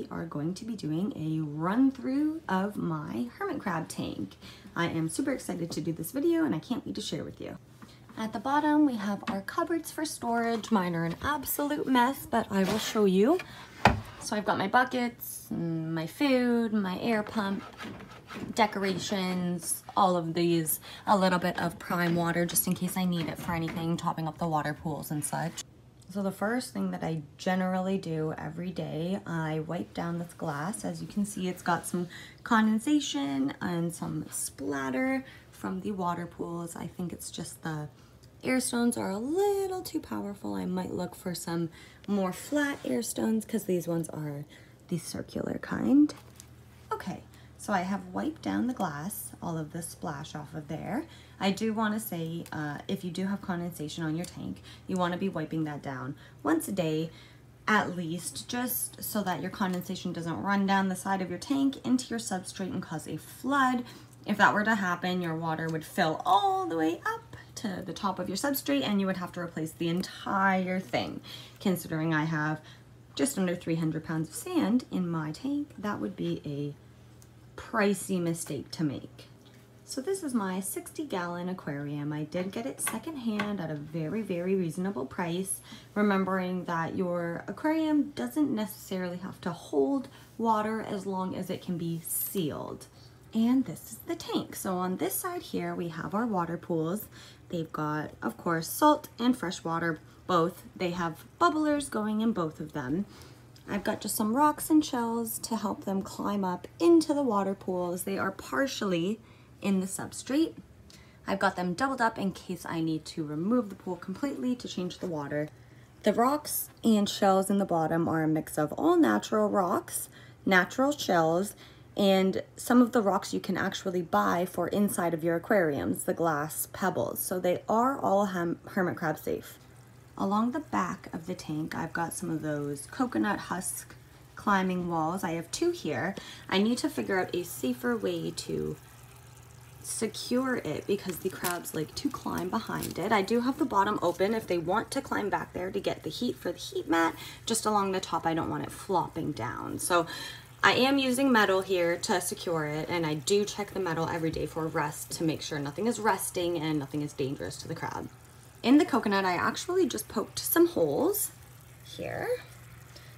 we are going to be doing a run through of my hermit crab tank. I am super excited to do this video and I can't wait to share with you. At the bottom we have our cupboards for storage. Mine are an absolute mess, but I will show you. So I've got my buckets, my food, my air pump, decorations, all of these, a little bit of prime water just in case I need it for anything, topping up the water pools and such. So the first thing that I generally do every day, I wipe down this glass. As you can see, it's got some condensation and some splatter from the water pools. I think it's just the air stones are a little too powerful. I might look for some more flat air stones because these ones are the circular kind. Okay, so I have wiped down the glass, all of the splash off of there. I do want to say, if you do have condensation on your tank, you want to be wiping that down once a day at least, just so that your condensation doesn't run down the side of your tank into your substrate and cause a flood. If that were to happen, your water would fill all the way up to the top of your substrate and you would have to replace the entire thing. Considering I have just under 300 pounds of sand in my tank, that would be a pricey mistake to make. So this is my 60-gallon aquarium. I did get it secondhand at a very, very reasonable price, remembering that your aquarium doesn't necessarily have to hold water as long as it can be sealed. And this is the tank. So on this side here, we have our water pools. They've got, of course, salt and fresh water, both. They have bubblers going in both of them. I've got just some rocks and shells to help them climb up into the water pools. They are partially in the substrate. I've got them doubled up in case I need to remove the pool completely to change the water. The rocks and shells in the bottom are a mix of all natural rocks, natural shells, and some of the rocks you can actually buy for inside of your aquariums, the glass pebbles. So they are all hermit crab safe. Along the back of the tank, I've got some of those coconut husk climbing walls. I have two here. I need to figure out a safer way to secure it because the crabs like to climb behind it. I do have the bottom open if they want to climb back there to get the heat for the heat mat. Just along the top, I don't want it flopping down. So I am using metal here to secure it, and I do check the metal every day for rust to make sure nothing is rusting and nothing is dangerous to the crab. In the coconut, I actually just poked some holes here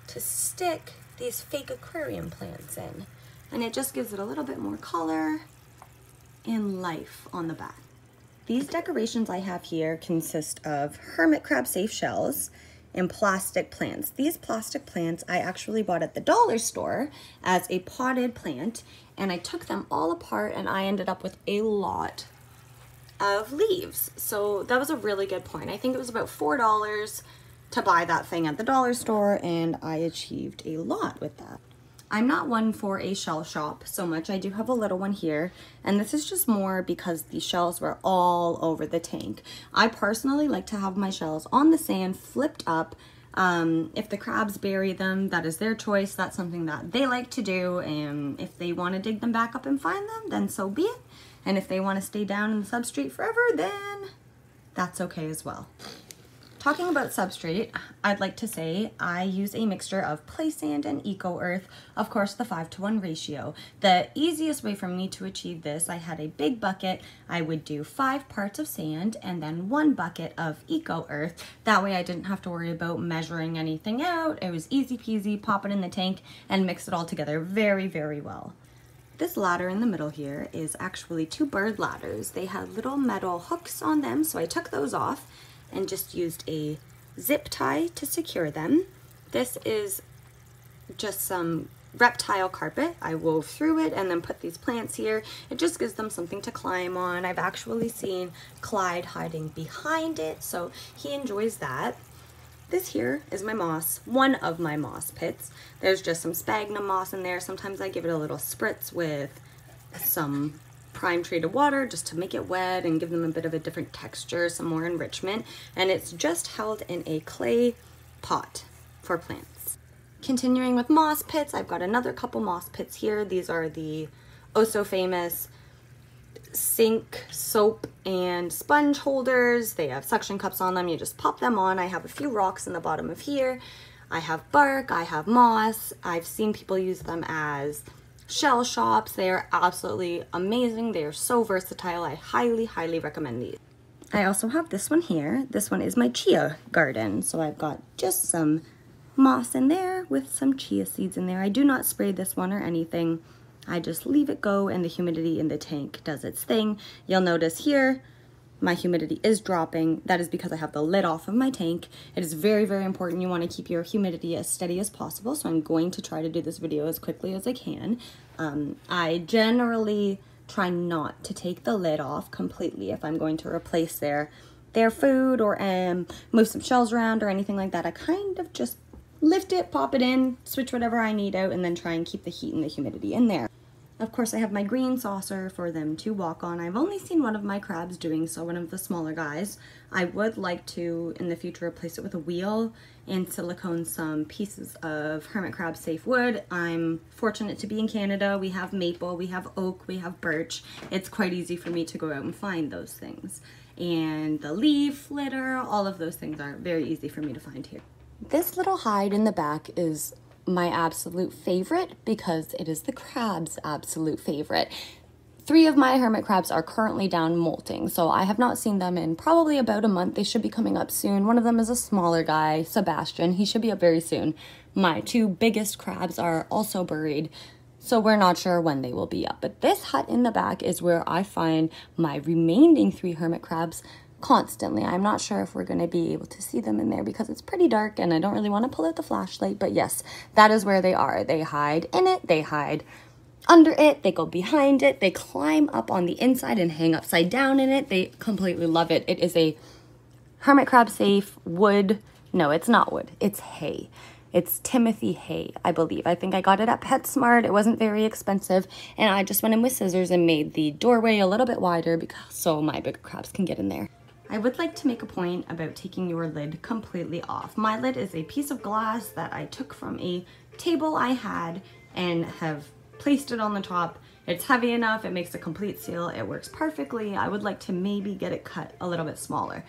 to stick these fake aquarium plants in, and it just gives it a little bit more color and life on the back. These decorations I have here consist of hermit crab safe shells and plastic plants. These plastic plants I actually bought at the dollar store as a potted plant, and I took them all apart and I ended up with a lot of leaves. So that was a really good point. I think it was about $4 to buy that thing at the dollar store, and I achieved a lot with that. I'm not one for a shell shop so much. I do have a little one here, and this is just more because the shells were all over the tank. I personally like to have my shells on the sand, flipped up. If the crabs bury them, that is their choice. That's something that they like to do, and if they want to dig them back up and find them, then so be it. And if they want to stay down in the substrate forever, then that's okay as well. Talking about substrate, I'd like to say I use a mixture of play sand and eco earth, of course the 5-to-1 ratio. The easiest way for me to achieve this, I had a big bucket. I would do 5 parts of sand and then 1 bucket of eco earth. That way I didn't have to worry about measuring anything out. It was easy peasy, pop it in the tank and mix it all together very, very well. This ladder in the middle here is actually 2 bird ladders. They had little metal hooks on them, so I took those off and just used a zip tie to secure them. This is just some reptile carpet. I wove through it and then put these plants here. It just gives them something to climb on. I've actually seen Clyde hiding behind it, so he enjoys that. This here is my moss, one of my moss pits. There's just some sphagnum moss in there. Sometimes I give it a little spritz with some prime treated water just to make it wet and give them a bit of a different texture, some more enrichment, and it's just held in a clay pot for plants. Continuing with moss pits, I've got another couple moss pits here. These are the oh so famous sink, soap, and sponge holders. They have suction cups on them. You just pop them on. I have a few rocks in the bottom of here. I have bark, I have moss. I've seen people use them as shell shops. They are absolutely amazing. They are so versatile. I highly, highly recommend these. I also have this one here. This one is my chia garden. So I've got just some moss in there with some chia seeds in there. I do not spray this one or anything. I just leave it go and the humidity in the tank does its thing. You'll notice here, my humidity is dropping. That is because I have the lid off of my tank. It is very, very important. You want to keep your humidity as steady as possible. So I'm going to try to do this video as quickly as I can. I generally try not to take the lid off completely if I'm going to replace their food or move some shells around or anything like that. I kind of just lift it, pop it in, switch whatever I need out, and then try and keep the heat and the humidity in there. Of course, I have my green saucer for them to walk on. I've only seen one of my crabs doing so, one of the smaller guys. I would like to, in the future, replace it with a wheel and silicone some pieces of hermit crab safe wood. I'm fortunate to be in Canada. We have maple, we have oak, we have birch. It's quite easy for me to go out and find those things. And the leaf litter, all of those things are very easy for me to find here. This little hide in the back is my absolute favorite because it is the crab's absolute favorite. 3 of my hermit crabs are currently down molting, so I have not seen them in probably about a month. They should be coming up soon. One of them is a smaller guy, Sebastian. He should be up very soon. My 2 biggest crabs are also buried, so we're not sure when they will be up. But this hut in the back is where I find my remaining 3 hermit crabs constantly. I'm not sure if we're going to be able to see them in there because it's pretty dark and I don't really want to pull out the flashlight, but yes, that is where they are. They hide in it, they hide under it, they go behind it, they climb up on the inside and hang upside down in it. They completely love it. It is a hermit crab safe wood. No, it's not wood, it's hay. It's Timothy hay, I believe. I think I got it at PetSmart. It wasn't very expensive. And I just went in with scissors and made the doorway a little bit wider so my bigger crabs can get in there. I would like to make a point about taking your lid completely off. My lid is a piece of glass that I took from a table I had and have placed it on the top. It's heavy enough, it makes a complete seal, it works perfectly. I would like to maybe get it cut a little bit smaller.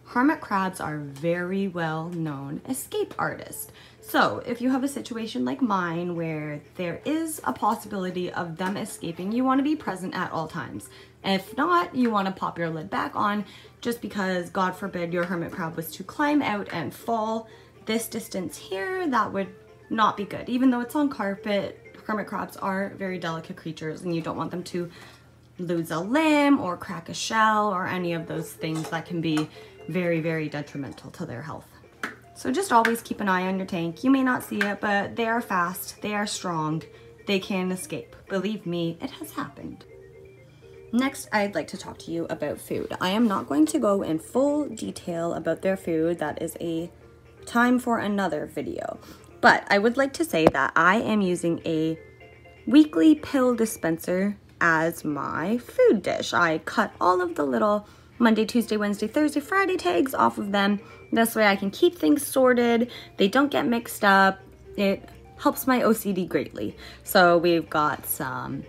Hermit crabs are very well known escape artists. So if you have a situation like mine where there is a possibility of them escaping, you want to be present at all times. If not, you want to pop your lid back on just because, God forbid, your hermit crab was to climb out and fall this distance here. That would not be good. Even though it's on carpet, hermit crabs are very delicate creatures and you don't want them to lose a limb or crack a shell or any of those things that can be very, very detrimental to their health. So just always keep an eye on your tank. You may not see it, but they are fast, they are strong, they can escape. Believe me, it has happened. Next, I'd like to talk to you about food. I am not going to go in full detail about their food. That is a time for another video. But I would like to say that I am using a weekly pill dispenser as my food dish. I cut all of the little Monday, Tuesday, Wednesday, Thursday, Friday tags off of them. This way I can keep things sorted. They don't get mixed up. It helps my OCD greatly. So we've got some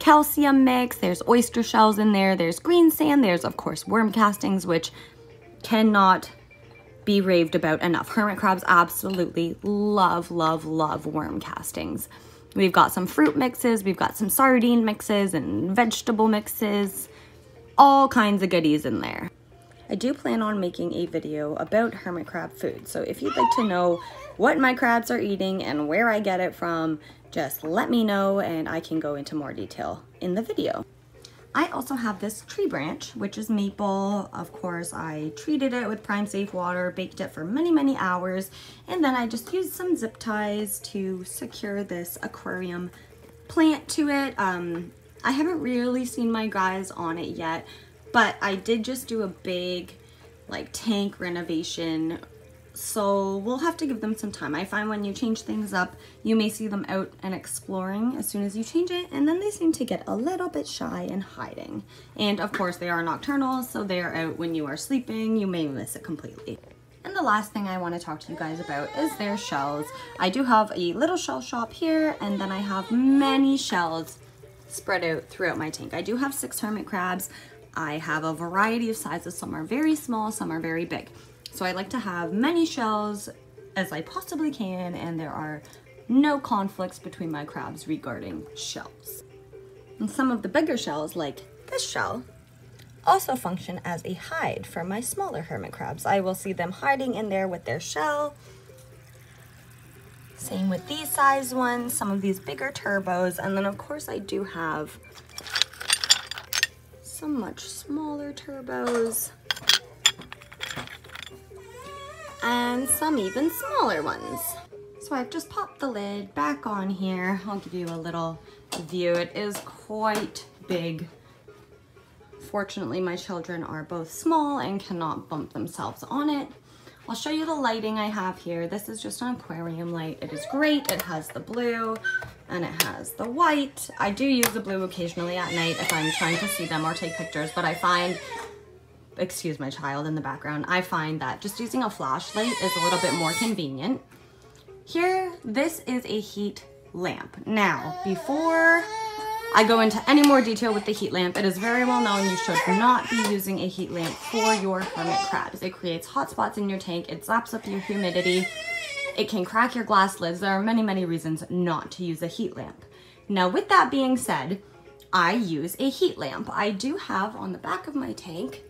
calcium mix, there's oyster shells in there, there's green sand, there's of course worm castings, which cannot be raved about enough. Hermit crabs absolutely love, love, love worm castings. We've got some fruit mixes, we've got some sardine mixes and vegetable mixes, all kinds of goodies in there. I do plan on making a video about hermit crab food, so if you'd like to know what my crabs are eating and where I get it from, just let me know and I can go into more detail in the video. I also have this tree branch, which is maple. Of course, I treated it with prime safe water, baked it for many, many hours, and then I just used some zip ties to secure this aquarium plant to it. I haven't really seen my guys on it yet, but I did just do a big tank renovation, so we'll have to give them some time. I find when you change things up, you may see them out and exploring as soon as you change it, and then they seem to get a little bit shy and hiding. And of course they are nocturnal, so they are out when you are sleeping. You may miss it completely. And the last thing I want to talk to you guys about is their shells. I do have a little shell shop here, and then I have many shells spread out throughout my tank. I do have 6 hermit crabs. I have a variety of sizes. Some are very small, some are very big. So I like to have many shells as I possibly can, and there are no conflicts between my crabs regarding shells. And some of the bigger shells, like this shell, also function as a hide for my smaller hermit crabs. I will see them hiding in there with their shell. Same with these size ones, some of these bigger turbos, and then of course I do have some much smaller turbos and some even smaller ones. So I've just popped the lid back on here. I'll give you a little view. It is quite big. Fortunately, my children are both small and cannot bump themselves on it. I'll show you the lighting I have here. This is just an aquarium light. It is great. It has the blue and it has the white. I do use the blue occasionally at night if I'm trying to see them or take pictures, but I find, excuse my child in the background, I find that just using a flashlight is a little bit more convenient. Here, this is a heat lamp. Now, before I go into any more detail with the heat lamp, it is very well known you should not be using a heat lamp for your hermit crabs. It creates hot spots in your tank, it zaps up your humidity, it can crack your glass lids. There are many, many reasons not to use a heat lamp. Now, with that being said, I use a heat lamp. I do have on the back of my tank,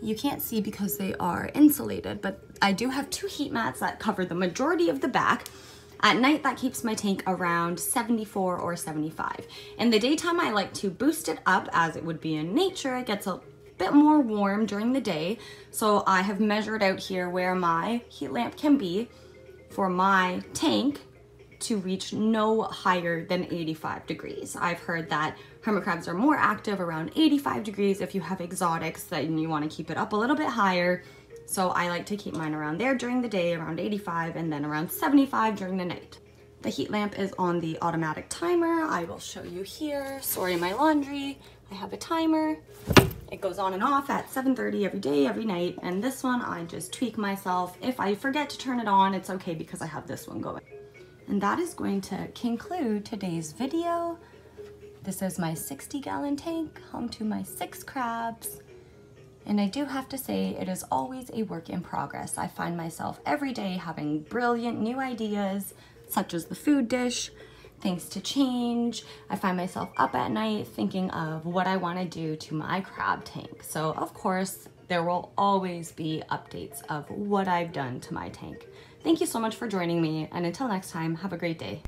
you can't see because they are insulated, but I do have 2 heat mats that cover the majority of the back. At night, that keeps my tank around 74 or 75. In the daytime, I like to boost it up as it would be in nature. It gets a bit more warm during the day. So I have measured out here where my heat lamp can be for my tank to reach no higher than 85 degrees. I've heard that hermit crabs are more active around 85 degrees if you have exotics, then you want to keep it up a little bit higher. So I like to keep mine around there during the day, around 85, and then around 75 during the night. The heat lamp is on the automatic timer. I will show you here. Sorting my laundry, I have a timer. It goes on and off at 7:30 every day, every night. And this one, I just tweak myself. If I forget to turn it on, it's okay because I have this one going. And that is going to conclude today's video. This is my 60-gallon tank, home to my 6 crabs. And I do have to say, it is always a work in progress. I find myself every day having brilliant new ideas, such as the food dish, things to change. I find myself up at night thinking of what I want to do to my crab tank. So of course, there will always be updates of what I've done to my tank. Thank you so much for joining me, and until next time, have a great day.